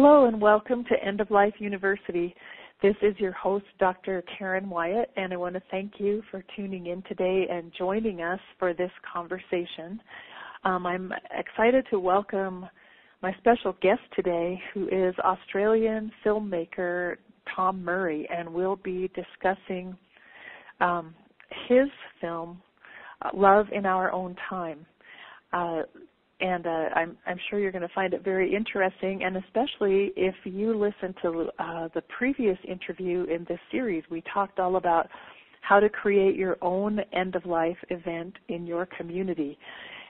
Hello and welcome to End of Life University. This is your host, Dr. Karen Wyatt, and I want to thank you for tuning in today and joining us for this conversation. I'm excited to welcome my special guest today, who is Australian filmmaker Tom Murray, and we'll be discussing his film, Love in Our Own Time. I'm sure you're going to find it very interesting, and especially if you listen to the previous interview in this series, we talked all about how to create your own end-of-life event in your community.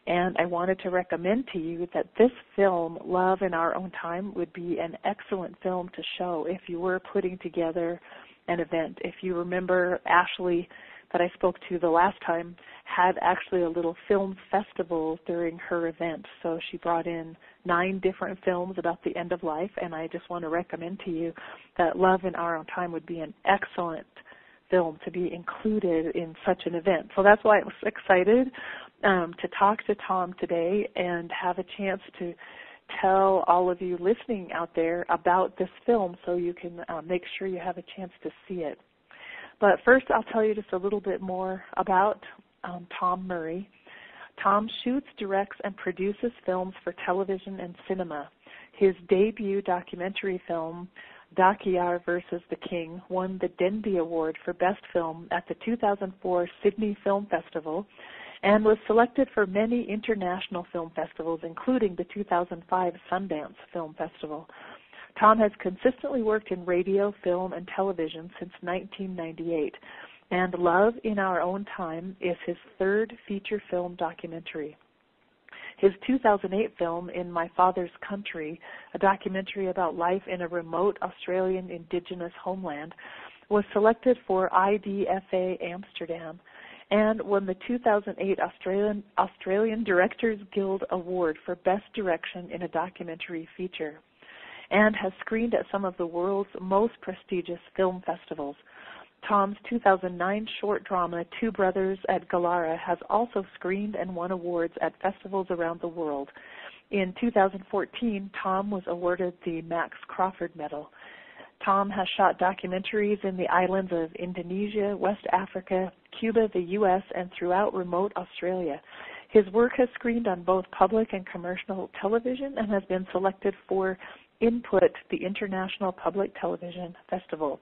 And I wanted to recommend to you that this film, Love in Our Own Time, would be an excellent film to show if you were putting together an event. If you remember, Ashley, that I spoke to the last time, had actually a little film festival during her event. So she brought in 9 different films about the end of life, and I just want to recommend to you that Love in Our Own Time would be an excellent film to be included in such an event. So that's why I was excited to talk to Tom today and have a chance to tell all of you listening out there about this film so you can make sure you have a chance to see it. But first, I'll tell you just a little bit more about Tom Murray. Tom shoots, directs, and produces films for television and cinema. His debut documentary film, Dakiar vs. the King, won the Denby Award for Best Film at the 2004 Sydney Film Festival and was selected for many international film festivals, including the 2005 Sundance Film Festival. Tom has consistently worked in radio, film, and television since 1998, and Love in Our Own Time is his third feature film documentary. His 2008 film, In My Father's Country, a documentary about life in a remote Australian Indigenous homeland, was selected for IDFA Amsterdam and won the 2008 Australian Directors Guild Award for Best Direction in a Documentary Feature, and has screened at some of the world's most prestigious film festivals. Tom's 2009 short drama, Two Brothers at Galara, has also screened and won awards at festivals around the world. In 2014, Tom was awarded the Max Crawford Medal. Tom has shot documentaries in the islands of Indonesia, West Africa, Cuba, the U.S., and throughout remote Australia. His work has screened on both public and commercial television and has been selected for Input, the International Public Television Festival.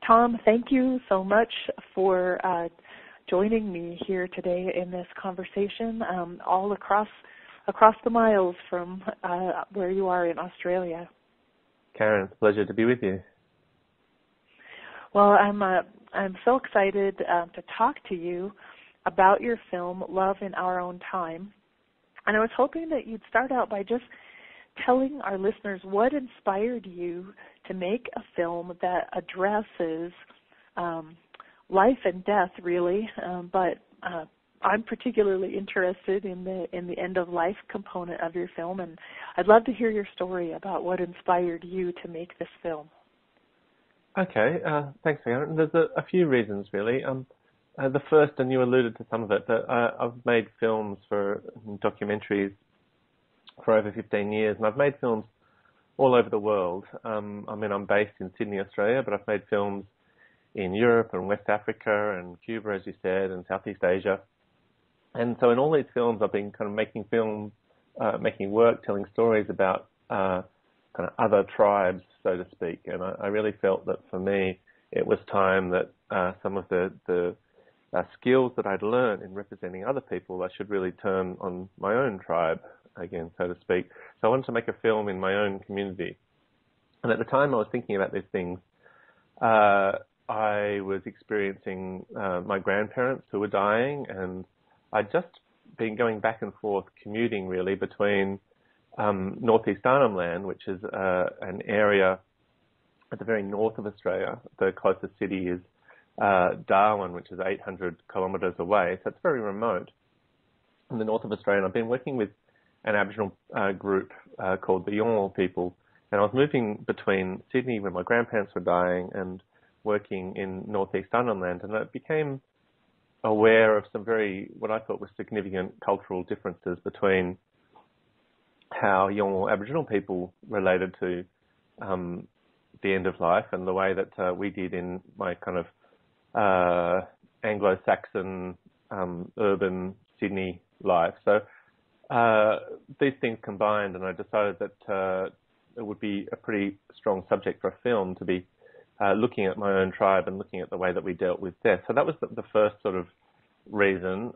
Tom, thank you so much for joining me here today in this conversation, all across the miles from where you are in Australia. Karen, it's a pleasure to be with you. Well, I'm so excited to talk to you about your film, Love in Our Own Time. And I was hoping that you'd start out by just telling our listeners what inspired you to make a film that addresses life and death, really, but I'm particularly interested in the end of life component of your film, and I'd love to hear your story about what inspired you to make this film. Okay, thanks, Aaron. There's a few reasons, really. The first, and you alluded to some of it, that I've made films for documentaries for over 15 years, and I've made films all over the world. I'm based in Sydney, Australia, but I've made films in Europe and West Africa and Cuba, as you said, and Southeast Asia. And so in all these films, I've been kind of making films, making work, telling stories about kind of other tribes, so to speak. And I really felt that for me, it was time that some of the skills that I'd learned in representing other people, I should really turn on my own tribe again, so to speak. So I wanted to make a film in my own community. And at the time I was thinking about these things, I was experiencing my grandparents who were dying, and I'd just been going back and forth, commuting really between northeast Arnhem Land, which is an area at the very north of Australia. The closest city is Darwin, which is 800 kilometres away, so it's very remote in the north of Australia. And I've been working with an Aboriginal group called the Yolngu people, and I was moving between Sydney, where my grandparents were dying, and working in northeast Arnhem Land, and I became aware of some what I thought were significant cultural differences between how Yolngu Aboriginal people related to the end of life and the way that we did in my kind of Anglo-Saxon urban Sydney life. So these things combined, and I decided that it would be a pretty strong subject for a film to be looking at my own tribe and looking at the way that we dealt with death. So that was the first sort of reason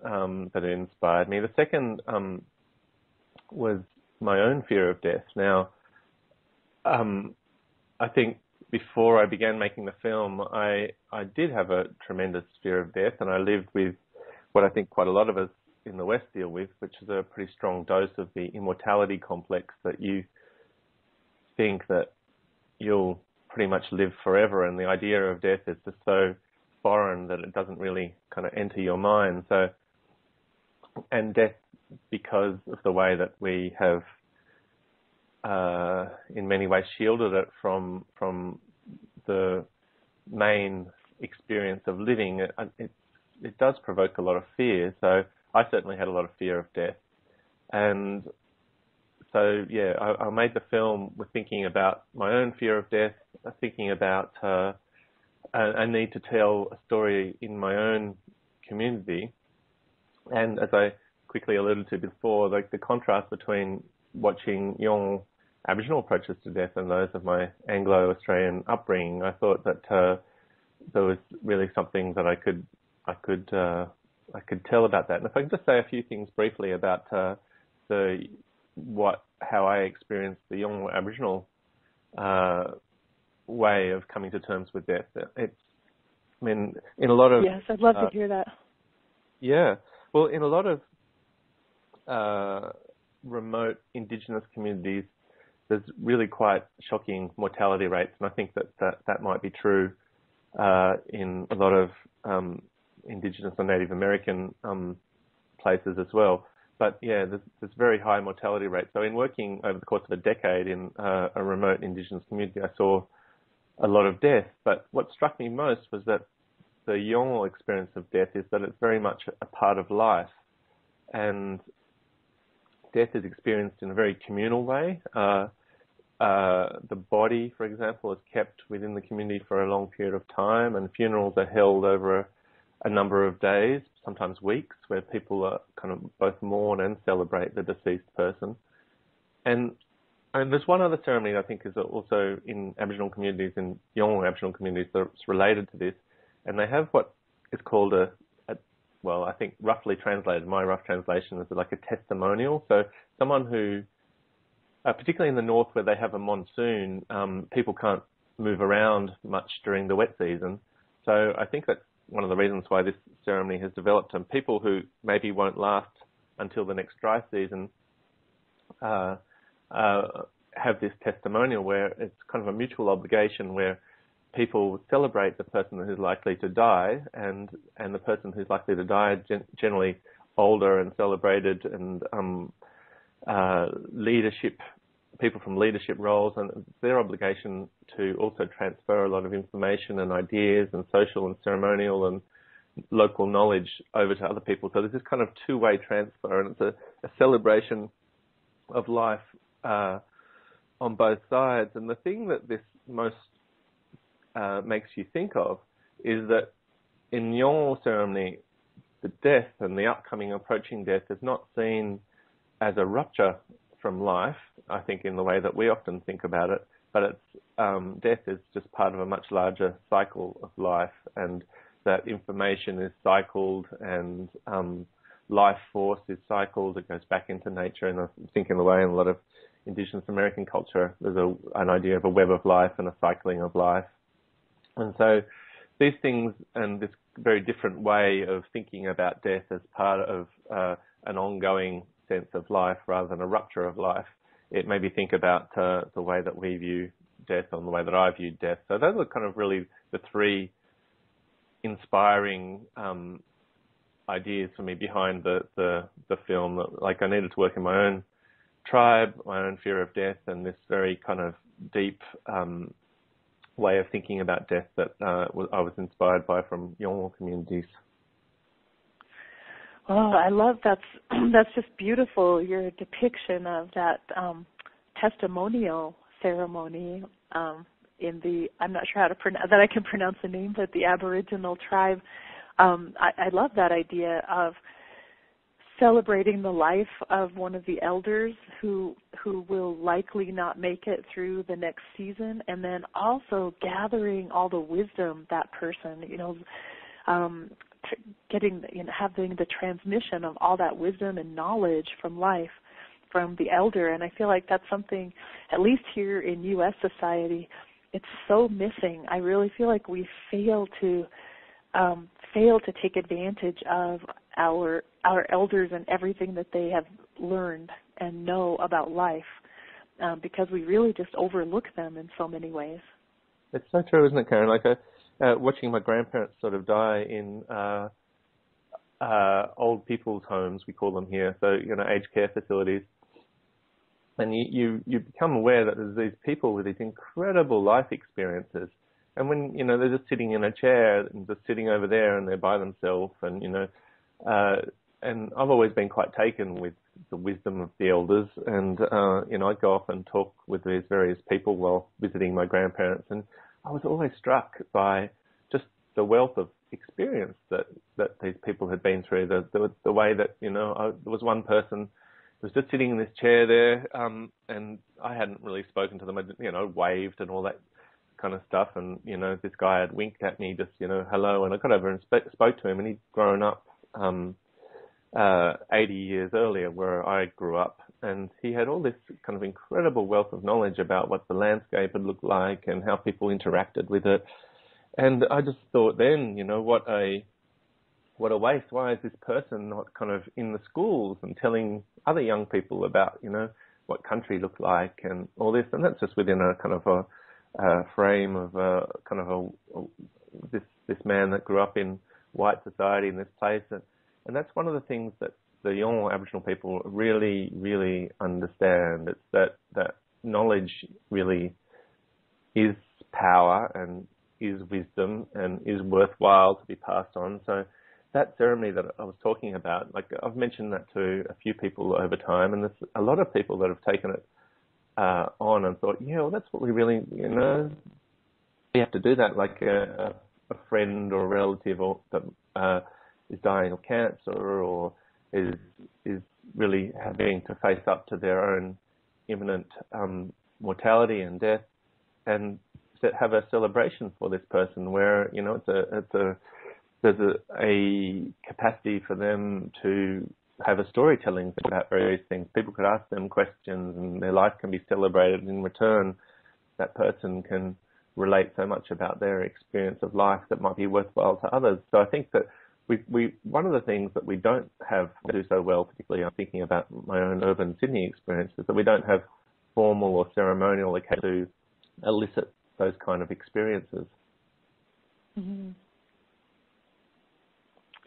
that it inspired me. The second was my own fear of death. Now, I think before I began making the film, I did have a tremendous fear of death, and I lived with what I think quite a lot of us in the West deal with, which is a pretty strong dose of the immortality complex, that you think that you'll pretty much live forever, and the idea of death is just so foreign that it doesn't really kind of enter your mind. So, and death, because of the way that we have in many ways shielded it from the main experience of living, it does provoke a lot of fear. So I certainly had a lot of fear of death. And so, yeah, I made the film with thinking about my own fear of death, thinking about a need to tell a story in my own community. And as I quickly alluded to before, like the contrast between watching Yolngu Aboriginal approaches to death and those of my Anglo-Australian upbringing, I thought that there was really something that I could tell about that. And if I can just say a few things briefly about how I experienced the Yolngu Aboriginal way of coming to terms with death. In a lot of... Yes, I'd love to hear that. Yeah. Well, in a lot of remote Indigenous communities, there's really quite shocking mortality rates, and I think that might be true in a lot of Indigenous or Native American places as well. But yeah, there's very high mortality rates. So in working over the course of a decade in a remote Indigenous community, I saw a lot of death. But what struck me most was that the Yolngu experience of death is that it's very much a part of life, and death is experienced in a very communal way. The body, for example, is kept within the community for a long period of time, and funerals are held over a number of days, sometimes weeks, where people are kind of both mourn and celebrate the deceased person. And there's one other ceremony that I think is also in Aboriginal communities, in Yolngu Aboriginal communities, that's related to this, and they have what is called well, I think roughly translated, my rough translation is like a testimonial. So someone who, particularly in the north where they have a monsoon, people can't move around much during the wet season. So I think that's one of the reasons why this ceremony has developed, and people who maybe won't last until the next dry season have this testimonial where it's kind of a mutual obligation where people celebrate the person who's likely to die, and the person who's likely to die generally older and celebrated, and people from leadership roles, and it's their obligation to also transfer a lot of information and ideas and social and ceremonial and local knowledge over to other people. So there's this kind of two-way transfer, and it's a celebration of life on both sides. And the thing that this most makes you think of is that in Yolngu ceremony, the death and the upcoming approaching death is not seen as a rupture from life, I think, in the way that we often think about it, but it's death is just part of a much larger cycle of life, and that information is cycled, and life force is cycled. It goes back into nature, and I think in a way in a lot of Indigenous American culture there's an idea of a web of life and a cycling of life. And so these things and this very different way of thinking about death as part of an ongoing sense of life rather than a rupture of life, it made me think about the way that we view death and the way that I viewed death. So those are kind of really the three inspiring ideas for me behind the film. Like, I needed to work in my own tribe, my own fear of death, and this very kind of deep way of thinking about death that I was inspired by from Yolngu communities. Oh, I love that's just beautiful, your depiction of that testimonial ceremony in the, I'm not sure how to pronounce that, I can pronounce the name, but the Aboriginal tribe. I love that idea of celebrating the life of one of the elders who will likely not make it through the next season, and then also gathering all the wisdom that person, getting, having the transmission of all that wisdom and knowledge from life from the elder. And I feel like that's something, at least here in U.S. society, it's so missing. I really feel like we fail to take advantage of our elders and everything that they have learned and know about life, because we really just overlook them in so many ways. It's so true, isn't it, Karen? Like watching my grandparents sort of die in old people's homes, we call them here, so aged care facilities, and you become aware that there's these people with these incredible life experiences. And when, they're just sitting in a chair and just sitting over there and they're by themselves and, and I've always been quite taken with the wisdom of the elders. And, I'd go off and talk with these various people while visiting my grandparents. And I was always struck by just the wealth of experience that these people had been through. The way that, there was one person who was just sitting in this chair there, and I hadn't really spoken to them. I, waved and all that kind of stuff, and this guy had winked at me, just hello, and I got over and spoke to him, and he'd grown up 80 years earlier where I grew up, and he had all this kind of incredible wealth of knowledge about what the landscape had looked like and how people interacted with it. And I just thought then, what a waste. Why is this person not kind of in the schools and telling other young people about what country looked like and all this? And that's just within a kind of a frame of this man that grew up in white society in this place, and that's one of the things that the young Aboriginal people really, really understand. It's that knowledge really is power and is wisdom and is worthwhile to be passed on. So that ceremony that I was talking about, like I've mentioned that to a few people over time, and there's a lot of people that have taken it on and thought, yeah, well, that's what we really, we have to do that, like a friend or a relative or that is dying of cancer or is really having to face up to their own imminent mortality and death, and have a celebration for this person where there's a capacity for them to have a storytelling about various things. People could ask them questions and their life can be celebrated. In return, that person can relate so much about their experience of life that might be worthwhile to others. So I think that we one of the things that we don't have do so well, particularly I'm thinking about my own urban Sydney experience, is that we don't have formal or ceremonial occasion to elicit those kind of experiences. Mm-hmm.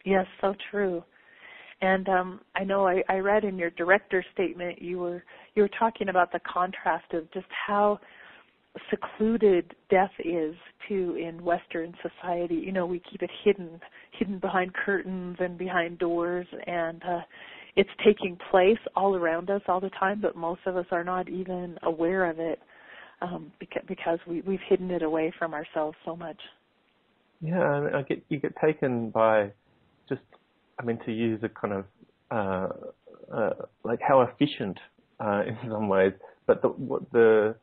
Yes, so true. And I know I read in your director's statement you were talking about the contrast of just how secluded death is too in Western society. We keep it hidden behind curtains and behind doors, and it's taking place all around us all the time, but most of us are not even aware of it because we've hidden it away from ourselves so much. Yeah, and you get taken by just, to use a kind of like how efficient in some ways, but the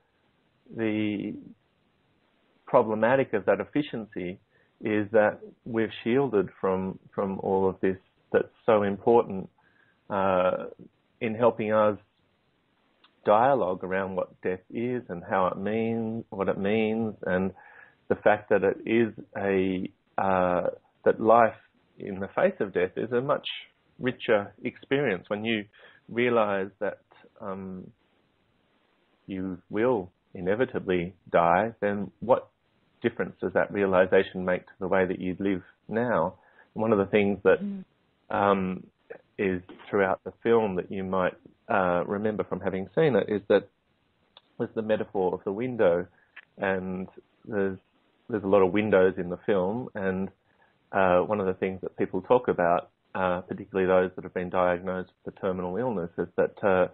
problematic of that efficiency is that we're shielded from all of this that's so important in helping us dialogue around what death is and what it means, and the fact that it is that life in the face of death is a much richer experience. When you realize that you will inevitably die, then what difference does that realization make to the way that you live now? One of the things that is throughout the film that you might remember from having seen it is that was the metaphor of the window, and there's a lot of windows in the film, and one of the things that people talk about, particularly those that have been diagnosed with a terminal illness, is that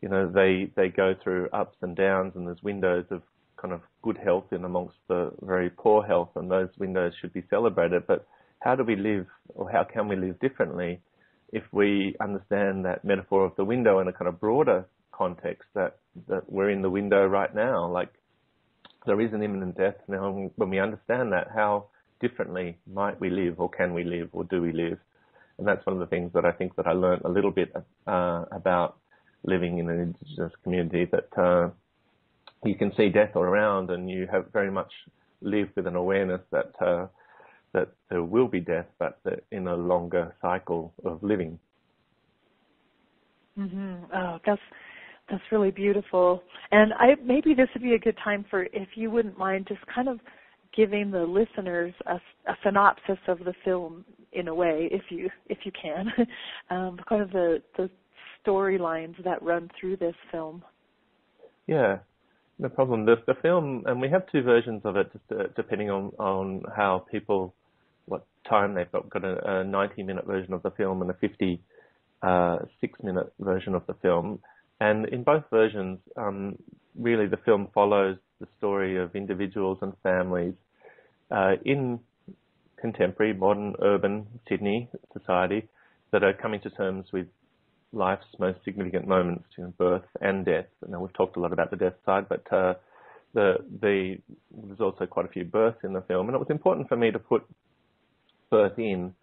they go through ups and downs, and there's windows of kind of good health in amongst the very poor health, and those windows should be celebrated. But how do we live, or how can we live differently if we understand that metaphor of the window in a kind of broader context, that we're in the window right now? Like, there is an imminent death now. When we understand that, how differently might we live, or can we live, or do we live? And that's one of the things that I think that I learned a little bit about living in an Indigenous community, that you can see death all around, and you have very much lived with an awareness that that there will be death, but that in a longer cycle of living. Mm-hmm. Oh, that's really beautiful. And maybe this would be a good time for, if you wouldn't mind, just kind of giving the listeners a synopsis of the film in a way, if you can, kind of the storylines that run through this film. Yeah, no problem. The film, and we have two versions of it, just depending on how people, what time they've got. Got a 90-minute version of the film and a 56-minute version of the film. And in both versions, really the film follows the story of individuals and families in contemporary, modern, urban Sydney society that are coming to terms with life's most significant moments, birth and death. And we've talked a lot about the death side, but there's also quite a few births in the film. And it was important for me to put birth in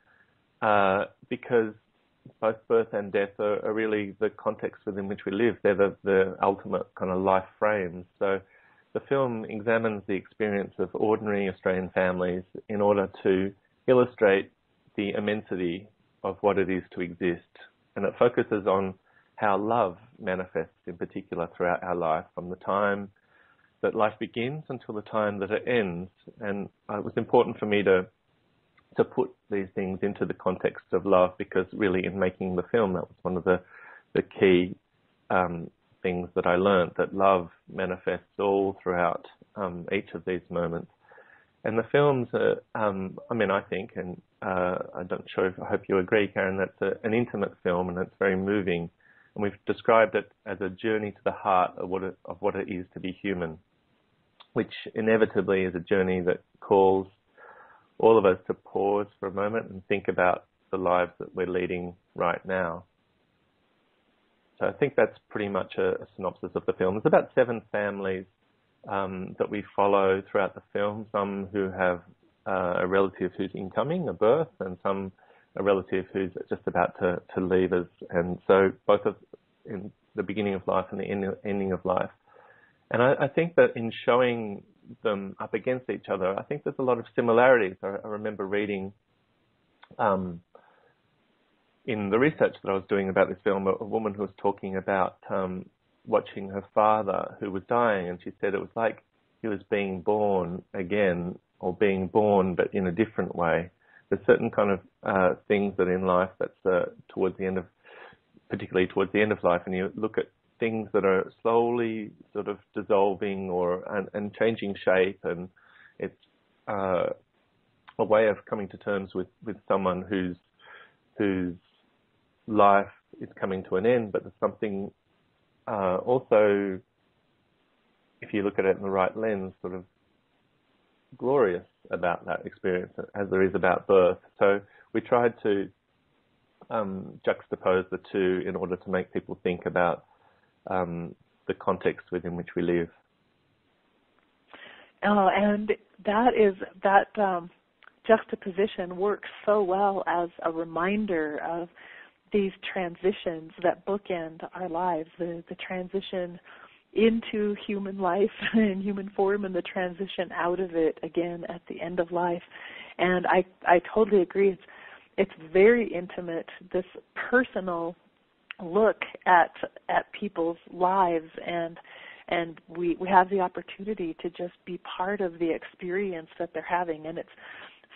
because both birth and death are really the context within which we live. They're the ultimate kind of life frames. So the film examines the experience of ordinary Australian families in order to illustrate the immensity of what it is to exist. And it focuses on how love manifests in particular throughout our life, from the time that life begins until the time that it ends. And it was important for me to put these things into the context of love, because really in making the film, that was one of the key things that I learned, that love manifests all throughout each of these moments. And the films, I think, and I hope you agree, Karen, that's an intimate film, and it's very moving. And we've described it as a journey to the heart of what it is to be human, which inevitably is a journey that calls all of us to pause for a moment and think about the lives that we're leading right now. So I think that's pretty much a synopsis of the film. There's about 7 families that we follow throughout the film, some who have a relative who's incoming, a birth, and some a relative who's just about to leave us. And so both in the beginning of life and the ending of life. And I think that in showing them up against each other, I think there's a lot of similarities. I remember reading in the research that I was doing about this film, a woman who was talking about watching her father who was dying, and she said it was like he was being born again, or being born but in a different way. There's certain kind of things that in life that's particularly towards the end of life, and you look at things that are slowly sort of dissolving and changing shape, and it's a way of coming to terms with someone whose life is coming to an end, but there's something also, if you look at it in the right lens, sort of glorious about that experience, as there is about birth. So we tried to juxtapose the two in order to make people think about the context within which we live. Oh, and that juxtaposition works so well as a reminder of these transitions that bookend our lives, the transition into human life and human form, and the transition out of it again at the end of life. And I totally agree. It's very intimate, this personal look at people's lives, and we have the opportunity to just be part of the experience that they're having, and it's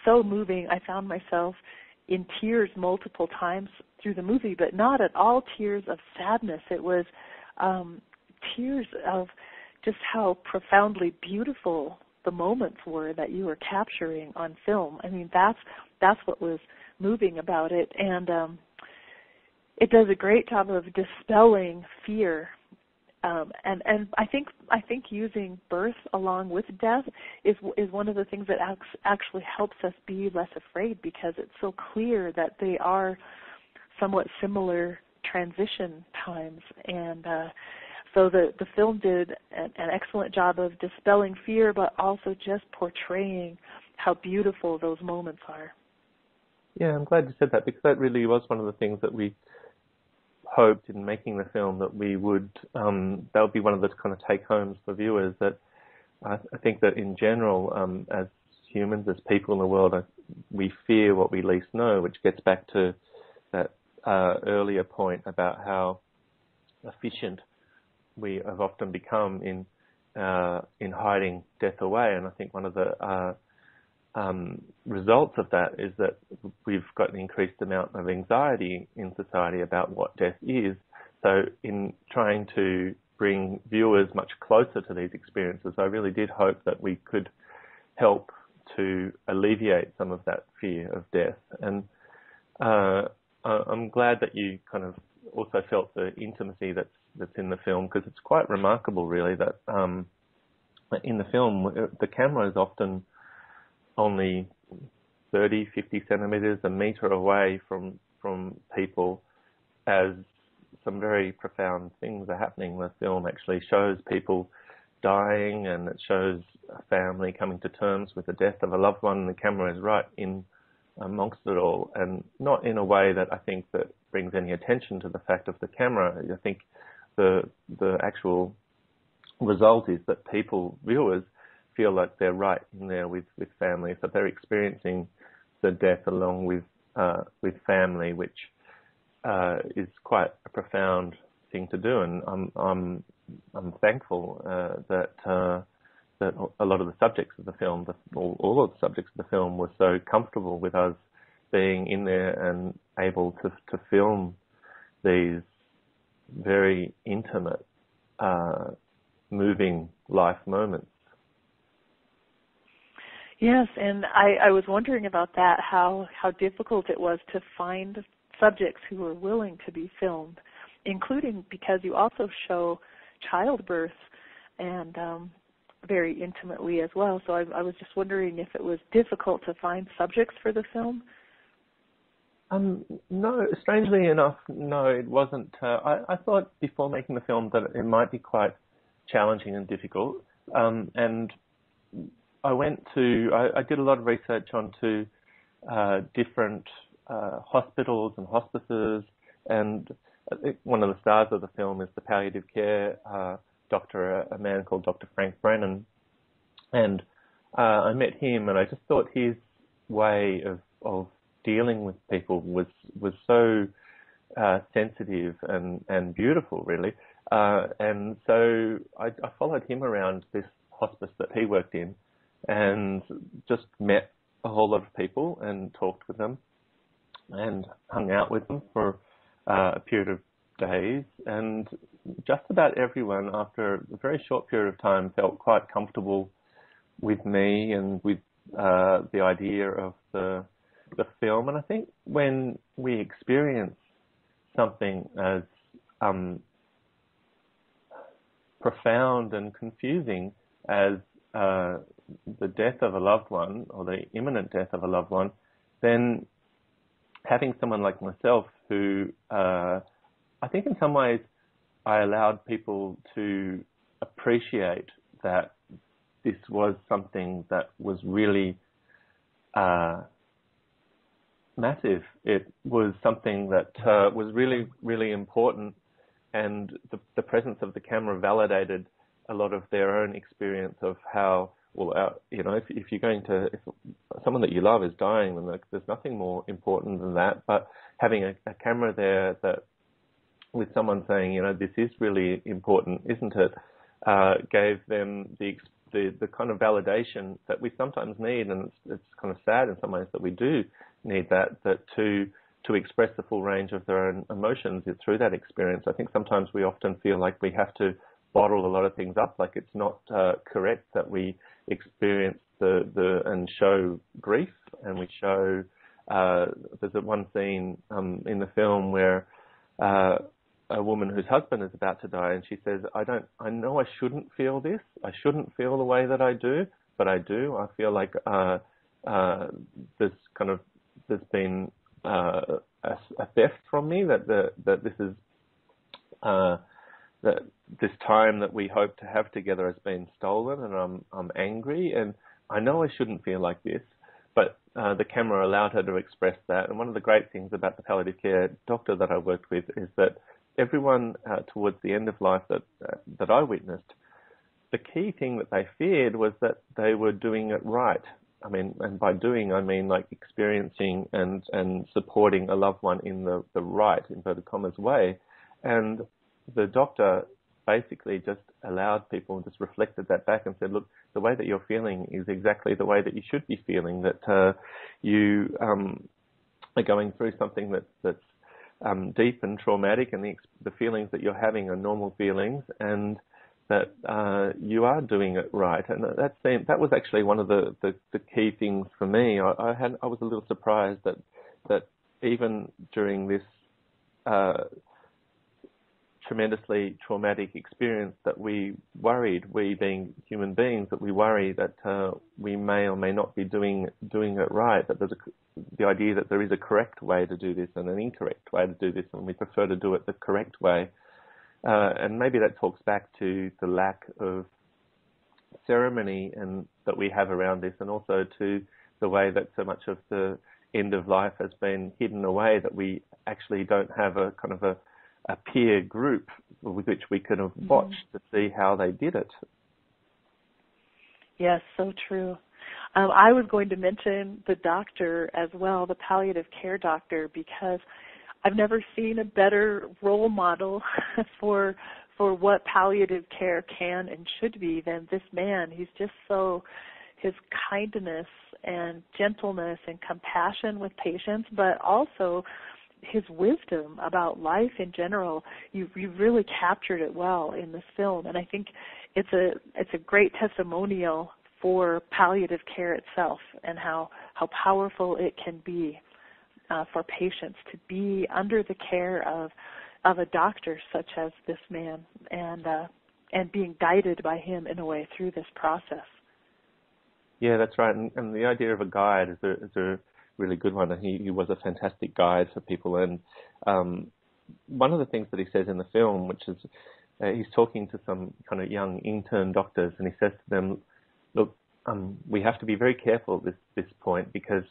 so moving. I found myself in tears multiple times through the movie, but not at all tears of sadness. It was tears of just how profoundly beautiful the moments were that you were capturing on film. I mean, that's what was moving about it, and it does a great job of dispelling fear And I think using birth along with death is one of the things that actually helps us be less afraid, because it's so clear that they are somewhat similar transition times. And so the film did an excellent job of dispelling fear, but also just portraying how beautiful those moments are. Yeah, I'm glad you said that, because that really was one of the things that we hoped in making the film, that we would, that would be one of the kind of take-homes for viewers, that I think that in general, as humans, as people in the world, we fear what we least know, which gets back to that earlier point about how efficient we have often become in hiding death away. And I think one of the results of that is that we've got an increased amount of anxiety in society about what death is. So in trying to bring viewers much closer to these experiences, I really did hope that we could help to alleviate some of that fear of death. And I'm glad that you kind of also felt the intimacy that's in the film, because it's quite remarkable, really, that in the film the camera is often only 30, 50 centimeters, a meter away from people, as some very profound things are happening. The film actually shows people dying, and it shows a family coming to terms with the death of a loved one, and the camera is right in amongst it all, and not in a way that I think that brings any attention to the fact of the camera. I think the actual result is that viewers, feel like they're right in there with family, so they're experiencing the death along with family, which is quite a profound thing to do. And I'm thankful that a lot of the subjects of the film, all of the subjects of the film, were so comfortable with us being in there and able to film these very intimate, moving life moments. Yes, and I was wondering about that, how difficult it was to find subjects who were willing to be filmed, including because you also show childbirth and very intimately as well. So I was just wondering if it was difficult to find subjects for the film. No, strangely enough, no, it wasn't. I thought before making the film that it might be quite challenging and difficult, and I did a lot of research onto different hospitals and hospices, and I think one of the stars of the film is the palliative care doctor, a man called Dr. Frank Brennan, and I met him, and I just thought his way of dealing with people was so sensitive and beautiful, really, and so I followed him around this hospice that he worked in, and just met a whole lot of people and talked with them and hung out with them for a period of days. And just about everyone, after a very short period of time, felt quite comfortable with me and with the idea of the film. And I think when we experience something as profound and confusing as the death of a loved one, or the imminent death of a loved one, then having someone like myself who I think in some ways I allowed people to appreciate that this was something that was really massive. It was something that was really, really important, and the presence of the camera validated a lot of their own experience of how, if you're going to, if someone that you love is dying, then there's nothing more important than that. But having a camera there that, with someone saying, this is really important, isn't it, gave them the kind of validation that we sometimes need, and it's kind of sad in some ways that we do need that to express the full range of their own emotions through that experience. I think sometimes we often feel like we have to bottle a lot of things up, like it's not correct that we experience and show grief, and we show there's one scene in the film where a woman whose husband is about to die, and she says, I know I shouldn't feel this. I shouldn't feel the way that I do, but I do. I feel like there's been a theft from me, that this is that this time that we hope to have together has been stolen, and I'm angry, and I know I shouldn't feel like this. But the camera allowed her to express that. And one of the great things about the palliative care doctor that I worked with is that everyone towards the end of life that I witnessed, the key thing that they feared was that they were doing it right. I mean, and by doing, I mean like experiencing and supporting a loved one in the right, inverted commas, way. And the doctor basically just allowed people, just reflected that back and said, look, the way that you're feeling is exactly the way that you should be feeling, that you are going through something that's deep and traumatic, and the feelings that you're having are normal feelings, and that you are doing it right. And that was actually one of the key things for me. I was a little surprised that even during this tremendously traumatic experience, that we being human beings, that we worry that we may or may not be doing it right, that there's the idea that there is a correct way to do this and an incorrect way to do this, and we prefer to do it the correct way. And maybe that talks back to the lack of ceremony and that we have around this, and also to the way that so much of the end of life has been hidden away, that we actually don't have a kind of a peer group with which we could have watched to see how they did it. Yes, so true. I was going to mention the doctor as well, the palliative care doctor, because I've never seen a better role model for what palliative care can and should be than this man. He's just his kindness and gentleness and compassion with patients, but also his wisdom about life in general. You really captured it well in this film, and I think it's a great testimonial for palliative care itself and how powerful it can be for patients to be under the care of a doctor such as this man, and being guided by him in a way through this process. Yeah, that's right. And the idea of a guide is a really good one. He was a fantastic guide for people. And one of the things that he says in the film, which is he's talking to some kind of young intern doctors, and he says to them, look, we have to be very careful at this point, because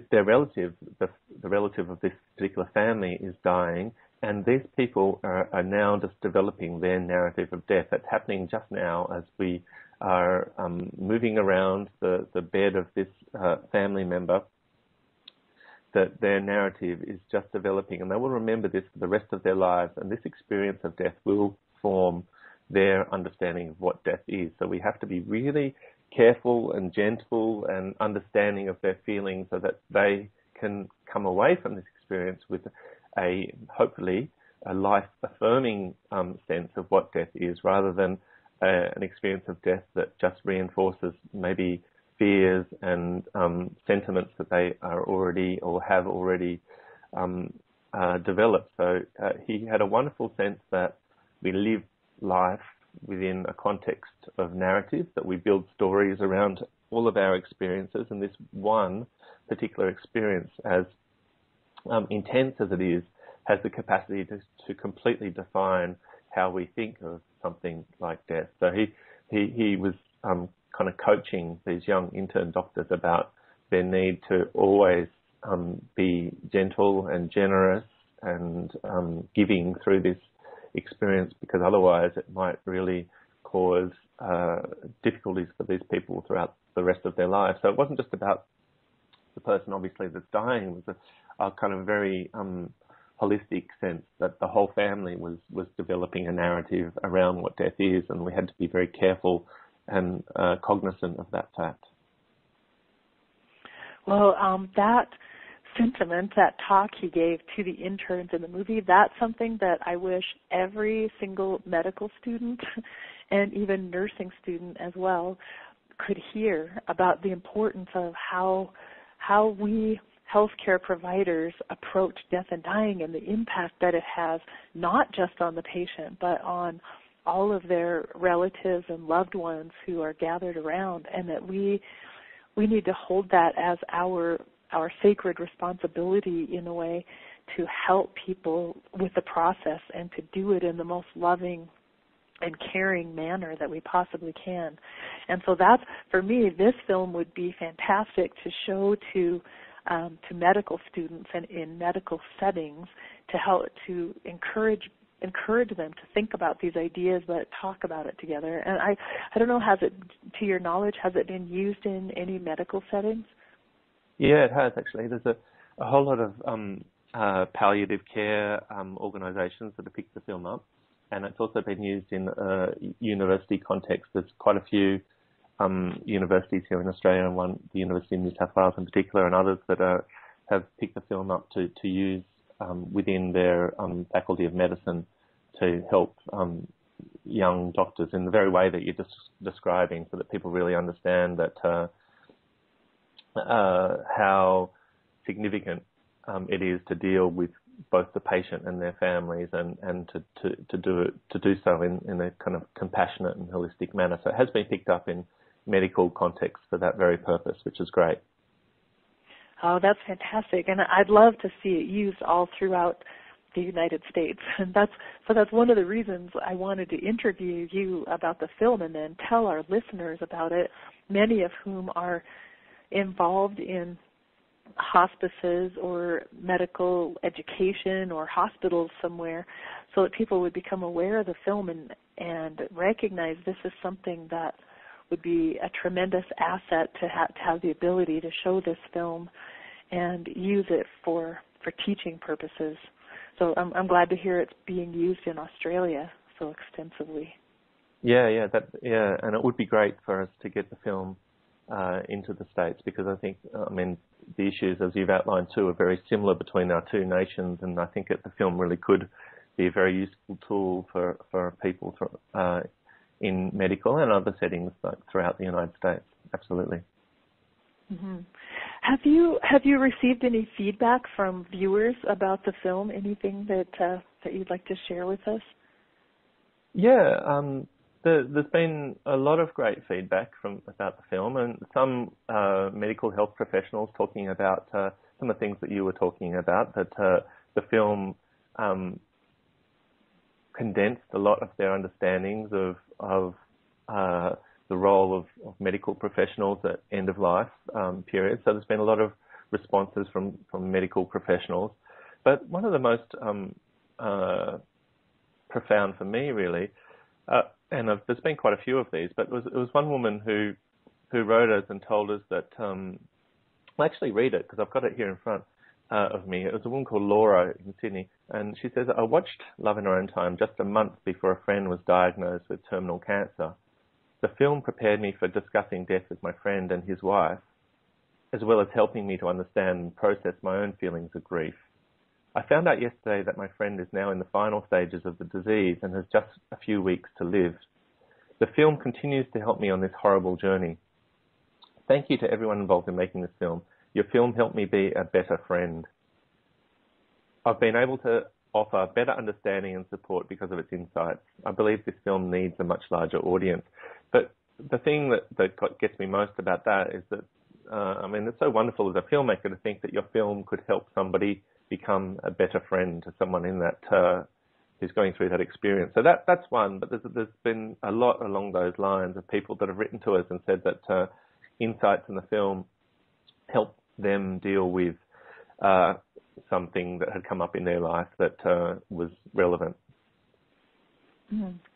their relative, the relative of this particular family, is dying, and these people are now just developing their narrative of death. That's happening just now as we are moving around the bed of this family member, that their narrative is just developing, and they will remember this for the rest of their lives, and this experience of death will form their understanding of what death is. So we have to be really careful and gentle and understanding of their feelings, so that they can come away from this experience with hopefully a life-affirming sense of what death is, rather than an experience of death that just reinforces maybe fears and sentiments that they are already or have already developed. So he had a wonderful sense that we live life within a context of narrative, that we build stories around all of our experiences, and this one particular experience, as intense as it is, has the capacity to completely define how we think of something like death. So he was kind of coaching these young intern doctors about their need to always be gentle and generous and giving through this experience, because otherwise it might really cause difficulties for these people throughout the rest of their lives. So it wasn't just about the person, obviously, that's dying. It was a kind of very holistic sense that the whole family was developing a narrative around what death is, and we had to be very careful and cognizant of that fact. Well, that sentiment, that talk he gave to the interns in the movie, that's something that I wish every single medical student and even nursing student as well could hear, about the importance of how we healthcare providers approach death and dying and the impact that it has not just on the patient but on all of their relatives and loved ones who are gathered around, and that we need to hold that as our sacred responsibility in a way to help people with the process and to do it in the most loving and caring manner that we possibly can. And so that's, for me, this film would be fantastic to show to medical students and in medical settings to help to encourage them to think about these ideas but talk about it together. And I don't know, has it, to your knowledge, has it been used in any medical settings? Yeah, it has actually. There's a whole lot of palliative care organisations that have picked the film up, and it's also been used in university context. There's quite a few universities here in Australia, and one, the University of New South Wales in particular, and others that have picked the film up to use within their faculty of medicine to help young doctors in the very way that you're describing, so that people really understand that how significant it is to deal with both the patient and their families, and to do so in a kind of compassionate and holistic manner. So it has been picked up in medical context for that very purpose, which is great. Oh, that's fantastic, and I'd love to see it used all throughout the United States. And that's one of the reasons I wanted to interview you about the film and then tell our listeners about it, many of whom are involved in hospices or medical education or hospitals somewhere, so that people would become aware of the film and recognize this is something that would be a tremendous asset to have the ability to show this film and use it for teaching purposes. So I'm glad to hear it's being used in Australia so extensively. Yeah, and it would be great for us to get the film into the States, because I think, the issues, as you've outlined too, are very similar between our two nations, and I think that the film really could be a very useful tool for people in medical and other settings throughout the United States. Absolutely. Mm-hmm. Have you received any feedback from viewers about the film? Anything that you'd like to share with us? Yeah, there's been a lot of great feedback about the film, and some medical health professionals talking about some of the things that you were talking about, that the film condensed a lot of their understandings of the role of medical professionals at end of life periods. So there's been a lot of responses from medical professionals. But one of the most profound for me, really, and there's been quite a few of these, but it was one woman who wrote us and told us that, I'll actually read it because I've got it here in front of me. It was a woman called Laura in Sydney, and she says, "I watched Love in Her Own Time just a month before a friend was diagnosed with terminal cancer. The film prepared me for discussing death with my friend and his wife, as well as helping me to understand and process my own feelings of grief. I found out yesterday that my friend is now in the final stages of the disease and has just a few weeks to live. The film continues to help me on this horrible journey. Thank you to everyone involved in making this film. Your film helped me be a better friend. I've been able to offer better understanding and support because of its insights. I believe this film needs a much larger audience." But the thing that gets me most about that is that, it's so wonderful as a filmmaker to think that your film could help somebody become a better friend to someone in that who's going through that experience. So that's one, but there's been a lot along those lines of people that have written to us and said that insights in the film helped them deal with something that had come up in their life that was relevant.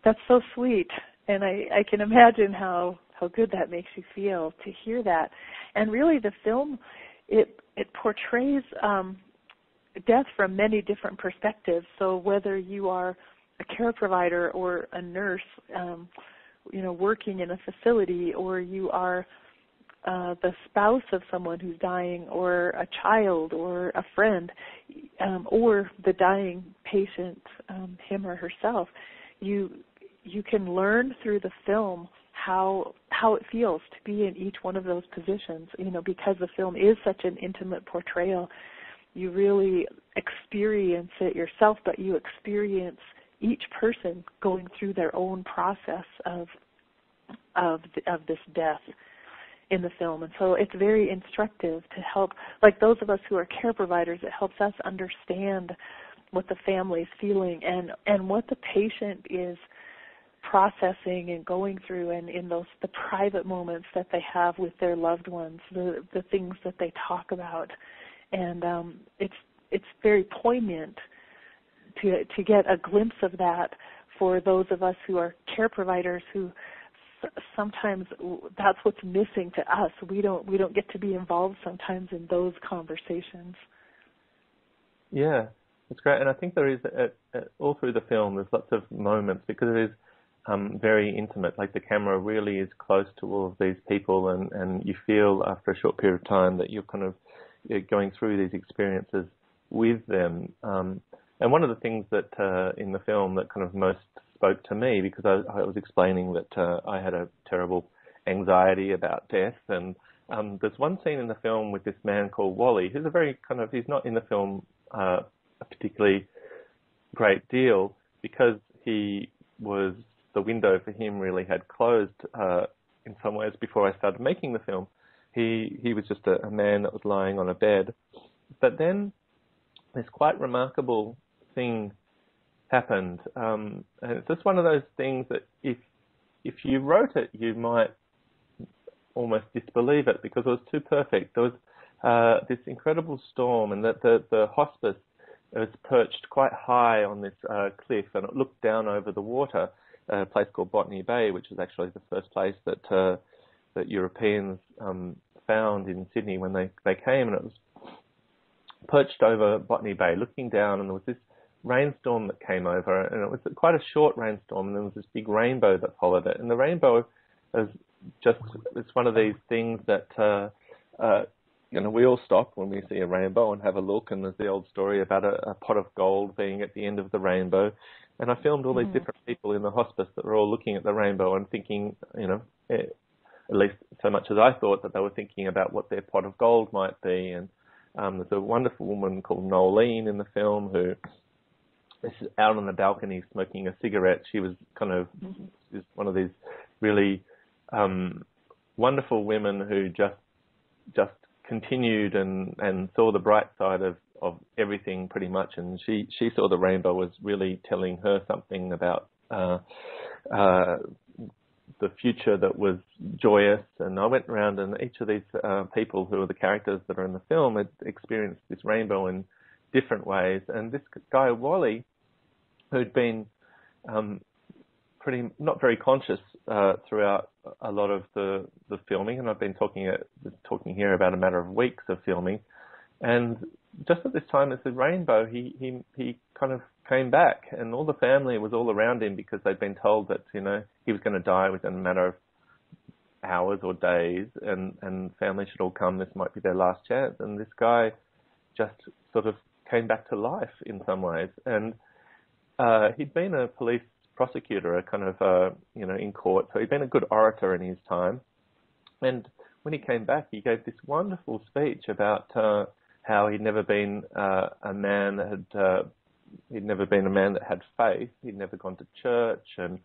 That's so sweet, and I can imagine how good that makes you feel to hear that. And really, the film it portrays death from many different perspectives. So whether you are a care provider or a nurse, working in a facility, or you are the spouse of someone who's dying, or a child, or a friend, or the dying patient, him or herself, you can learn through the film how it feels to be in each one of those positions. Because the film is such an intimate portrayal, you really experience it yourself, but you experience each person going through their own process of this death in the film. And so it's very instructive to help, like those of us who are care providers, it helps us understand what the family is feeling and what the patient is processing and going through, and in the private moments that they have with their loved ones, the things that they talk about. And it's very poignant to get a glimpse of that for those of us who are care providers who sometimes that's what's missing to us. We don't get to be involved sometimes in those conversations. Yeah, that's great. And I think there is, all through the film, there's lots of moments because it is very intimate. Like the camera really is close to all of these people, and you feel after a short period of time that you're going through these experiences with them. And one of the things that in the film that kind of most spoke to me, because I was explaining that I had a terrible anxiety about death, and there's one scene in the film with this man called Wally, who's he's not in the film a particularly great deal because the window for him really had closed in some ways before I started making the film. He was just a man that was lying on a bed. But then this quite remarkable thing happened. And it's just one of those things that if you wrote it, you might almost disbelieve it because it was too perfect. There was this incredible storm, and that the hospice was perched quite high on this cliff, and it looked down over the water, a place called Botany Bay, which is actually the first place that Europeans found in Sydney when they came, and it was perched over Botany Bay, looking down, and there was this rainstorm that came over, and it was quite a short rainstorm, and there was this big rainbow that followed it. And the rainbow it's one of these things that we all stop when we see a rainbow and have a look, and there's the old story about a pot of gold being at the end of the rainbow. And I filmed all these different people in the hospice that were all looking at the rainbow and thinking, at least so much as I thought, that they were thinking about what their pot of gold might be. And there's a wonderful woman called Nolene in the film who is out on the balcony smoking a cigarette. She was is one of these really wonderful women who just continued and saw the bright side of everything pretty much, and she saw the rainbow was really telling her something about the future that was joyous. And I went around, and each of these people who are the characters that are in the film had experienced this rainbow in different ways. And this guy Wally, who'd been not very conscious throughout a lot of the filming, and I've been talking here about a matter of weeks of filming, and just at this time as the rainbow, he kind of came back, and all the family was all around him because they'd been told that he was going to die within a matter of hours or days, and family should all come. This might be their last chance, and this guy just sort of came back to life in some ways, and he'd been a police prosecutor, in court, so he'd been a good orator in his time. And when he came back, he gave this wonderful speech about how he'd never been a man that had faith. He'd never gone to church, and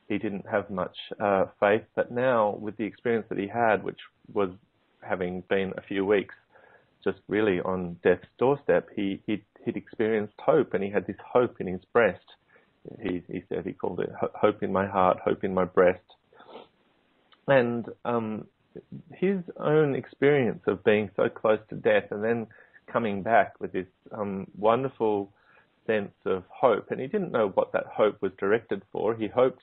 he didn't have much faith. But now, with the experience that he had, which was having been a few weeks just really on death's doorstep, he'd experienced hope, and he had this hope in his breast. He said he called it hope in my heart, hope in my breast. And his own experience of being so close to death and then coming back with this wonderful sense of hope. And he didn't know what that hope was directed for. He hoped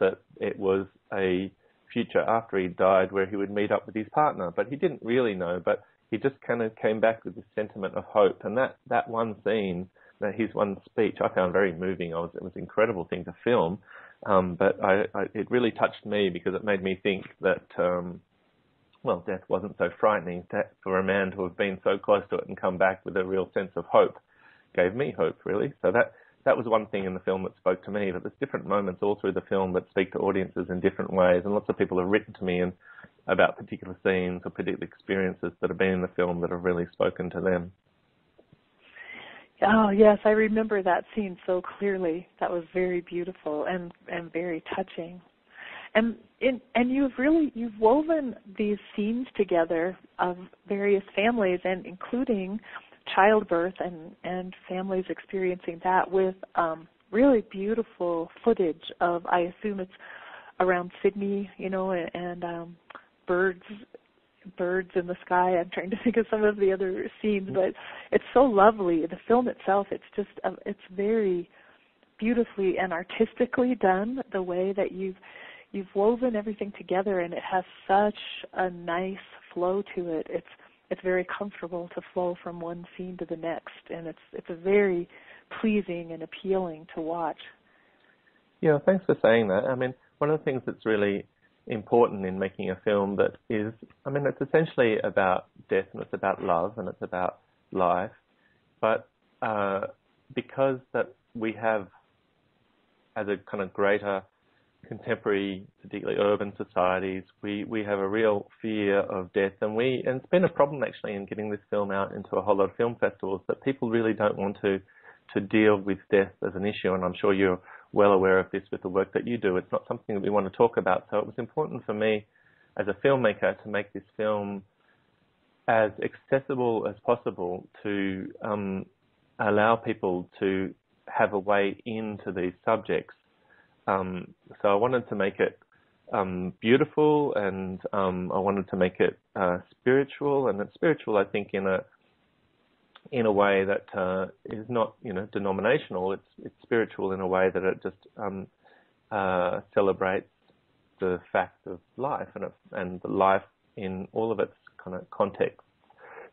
that it was a future after he died where he would meet up with his partner, but he didn't really know. But he just kind of came back with this sentiment of hope. And that one scene, his one speech, I found very moving. It was an incredible thing to film, but it really touched me because it made me think that, death wasn't so frightening. That for a man to have been so close to it and come back with a real sense of hope gave me hope, really. So that was one thing in the film that spoke to me, but there's different moments all through the film that speak to audiences in different ways, and lots of people have written to me about particular scenes or particular experiences that have been in the film that have really spoken to them. Oh, yes, I remember that scene so clearly. That was very beautiful and very touching. And you've woven these scenes together of various families, and including childbirth and families experiencing that with really beautiful footage of, I assume it's around Sydney, and birds in the sky. I'm trying to think of some of the other scenes, but it's so lovely. The film itself, it's very beautifully and artistically done, the way that you've woven everything together, and it has such a nice flow to it. It's very comfortable to flow from one scene to the next, and it's a very pleasing and appealing to watch. Yeah, thanks for saying that. I mean, one of the things that's really important in making a film that is, I mean, it's essentially about death and it's about love and it's about life, but because that we have, as a kind of greater contemporary, particularly urban societies, we have a real fear of death, and it's been a problem actually in getting this film out into a whole lot of film festivals, that people really don't want to deal with death as an issue, and I'm sure you're well aware of this with the work that you do. It's not something that we want to talk about, so it was important for me as a filmmaker to make this film as accessible as possible to allow people to have a way into these subjects. So I wanted to make it beautiful, and I wanted to make it spiritual, and it's spiritual, I think, in a way that is not, denominational. It's spiritual in a way that it just celebrates the fact of life and the life in all of its kind of context.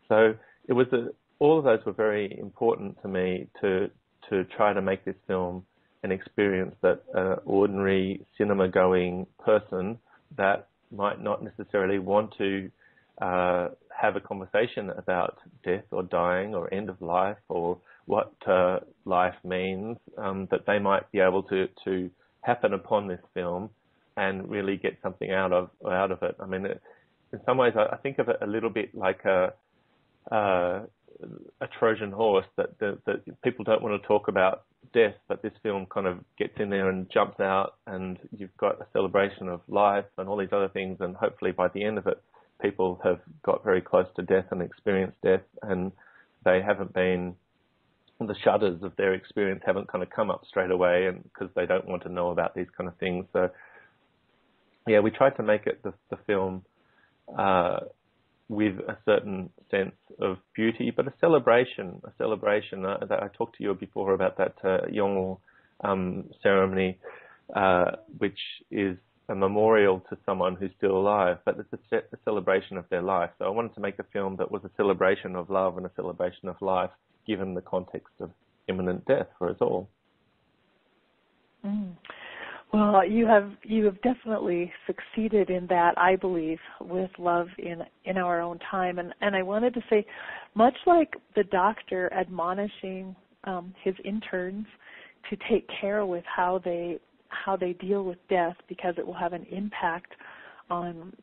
So it was all of those were very important to me to try to make this film an experience that an ordinary cinema-going person that might not necessarily want to have a conversation about death or dying or end of life or what life means, that they might be able to happen upon this film and really get something out of it. I mean, in some ways, I think of it a little bit like a Trojan horse, that people don't want to talk about death, but this film kind of gets in there and jumps out, and you've got a celebration of life and all these other things, and hopefully by the end of it, people have got very close to death and experienced death, and they haven't been, the shudders of their experience haven't kind of come up straight away, and because they don't want to know about these kind of things. So yeah, we tried to make it the film with a certain sense of beauty, but a celebration. That I talked to you before about that Yongle ceremony, which is a memorial to someone who's still alive, but it's a celebration of their life. So I wanted to make a film that was a celebration of love and a celebration of life, given the context of imminent death for us all. Mm. Well, you have definitely succeeded in that, I believe, with love in our own time. And I wanted to say, much like the doctor admonishing his interns to take care with how they deal with death, because it will have an impact on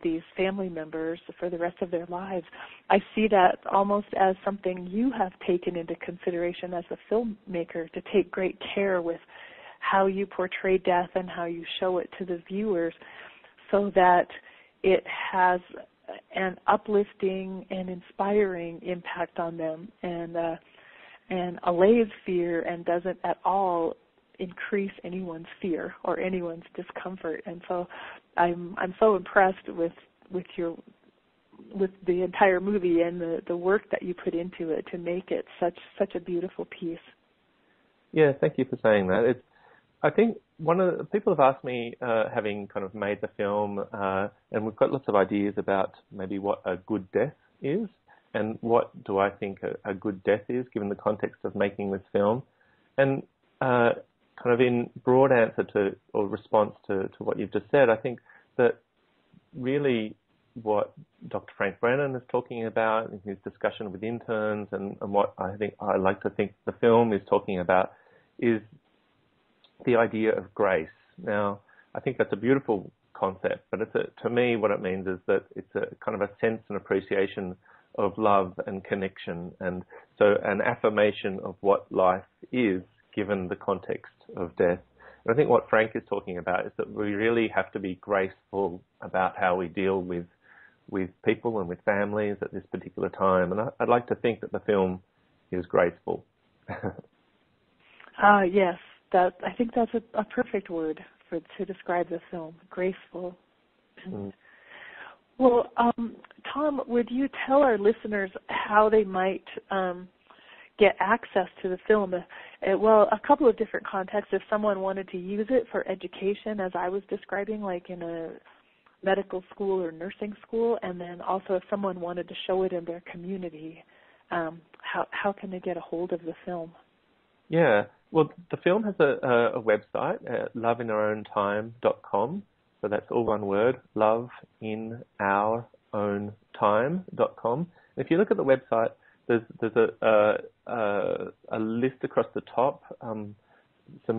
these family members for the rest of their lives, I see that almost as something you have taken into consideration as a filmmaker, to take great care with how you portray death and how you show it to the viewers, so that it has an uplifting and inspiring impact on them, and allays fear and doesn't at all increase anyone's fear or anyone's discomfort. And so I'm so impressed with the entire movie and the work that you put into it to make it such a beautiful piece. Yeah, thank you for saying that. I think one of the people have asked me, having kind of made the film, and we've got lots of ideas about maybe what a good death is, and what do I think a good death is, given the context of making this film. And kind of in broad answer to, or response to what you've just said, I think that really what Dr. Frank Brennan is talking about in his discussion with interns, and what I like to think the film is talking about, is the idea of grace. Now, I think that's a beautiful concept, but to me, what it means is that it's a kind of a sense and appreciation of love and connection, and so an affirmation of what life is given the context of death. And I think what Frank is talking about is that we really have to be graceful about how we deal with people and with families at this particular time. And I'd like to think that the film is graceful. Yes, I think that's a perfect word to describe the film, graceful. Mm. Well, Tom, would you tell our listeners how they might get access to the film? Well, a couple of different contexts. If someone wanted to use it for education, as I was describing, like in a medical school or nursing school, and then also if someone wanted to show it in their community, how can they get a hold of the film? Yeah, well, the film has a website, loveinourowntime.com. So that's all one word, loveinourowntime.com. If you look at the website, there's a list across the top, some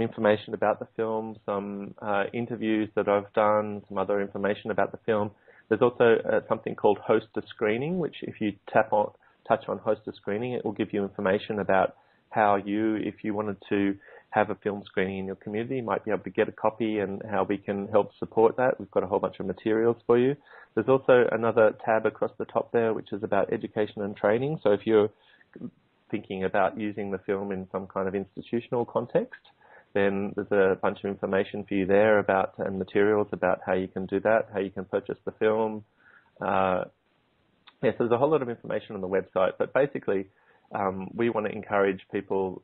information about the film, some interviews that I've done, some other information about the film. There's also something called Host a Screening, which if you touch on Host a Screening, it will give you information about how you, if you wanted to have a film screening in your community, you might be able to get a copy and how we can help support that. We've got a whole bunch of materials for you. There's also another tab across the top there, which is about education and training. So if you're thinking about using the film in some kind of institutional context, then there's a bunch of information for you there about and materials about how you can do that, how you can purchase the film. So there's a whole lot of information on the website, but basically we want to encourage people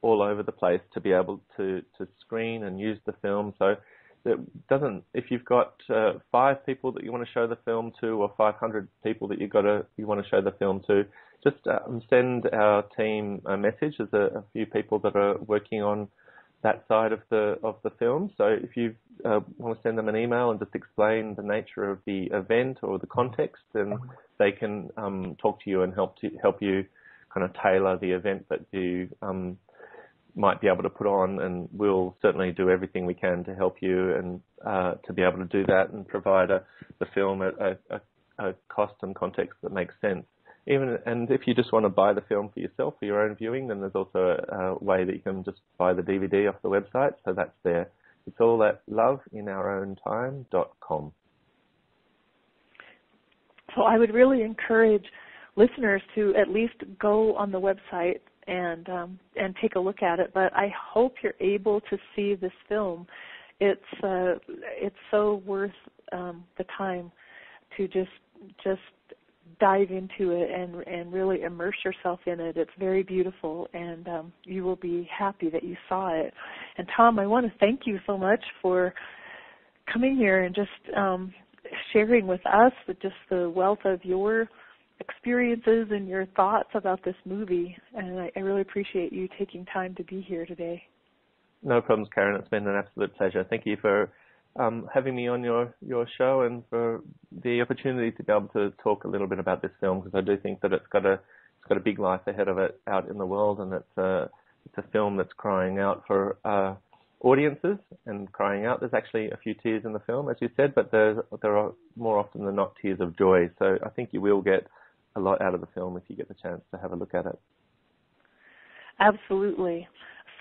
all over the place to be able to screen and use the film. So it doesn't, if you've got 5 people that you want to show the film to, or 500 people that you want to show the film to, just send our team a message. There's a few people that are working on that side of the film. So if you want to send them an email and just explain the nature of the event or the context, then they can talk to you and help you kind of tailor the event that you might be able to put on, and we'll certainly do everything we can to help you and to be able to do that and provide the film a cost and context that makes sense. And if you just want to buy the film for yourself for your own viewing, then there's also a way that you can just buy the DVD off the website. So that's there. It's all at loveinourowntime.com. So I would really encourage listeners to at least go on the website and take a look at it. But I hope you're able to see this film. It's so worth the time to just dive into it and really immerse yourself in it. It's very beautiful, and you will be happy that you saw it. And Tom, I want to thank you so much for coming here and just sharing with us just the wealth of your experiences and your thoughts about this movie. And I really appreciate you taking time to be here today. No problems, Karen. It's been an absolute pleasure. Thank you for having me on your show and for the opportunity to be able to talk a little bit about this film, because I do think that it's got a big life ahead of it out in the world, and it's a film that's crying out for audiences and crying out. There's actually a few tears in the film, as you said, but there are more often than not tears of joy. So I think you will get a lot out of the film if you get the chance to have a look at it. Absolutely.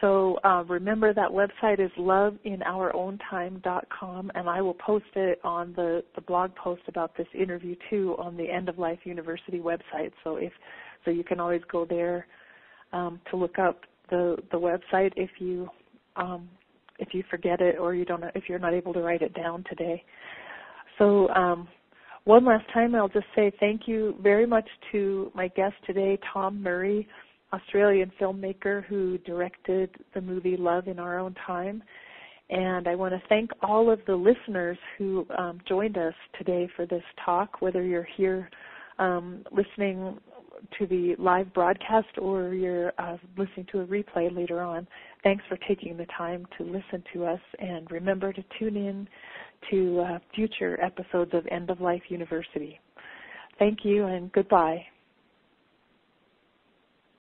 So remember that website is loveinourowntime.com, and I will post it on the blog post about this interview too on the End of Life University website. So you can always go there to look up the website if you forget it, or if you're not able to write it down today. So one last time, I'll just say thank you very much to my guest today, Tom Murray, Australian filmmaker who directed the movie Love in Our Own Time. And I want to thank all of the listeners who joined us today for this talk, whether you're here listening to the live broadcast or you're listening to a replay later on. Thanks for taking the time to listen to us, and remember to tune in to future episodes of End of Life University. Thank you and goodbye.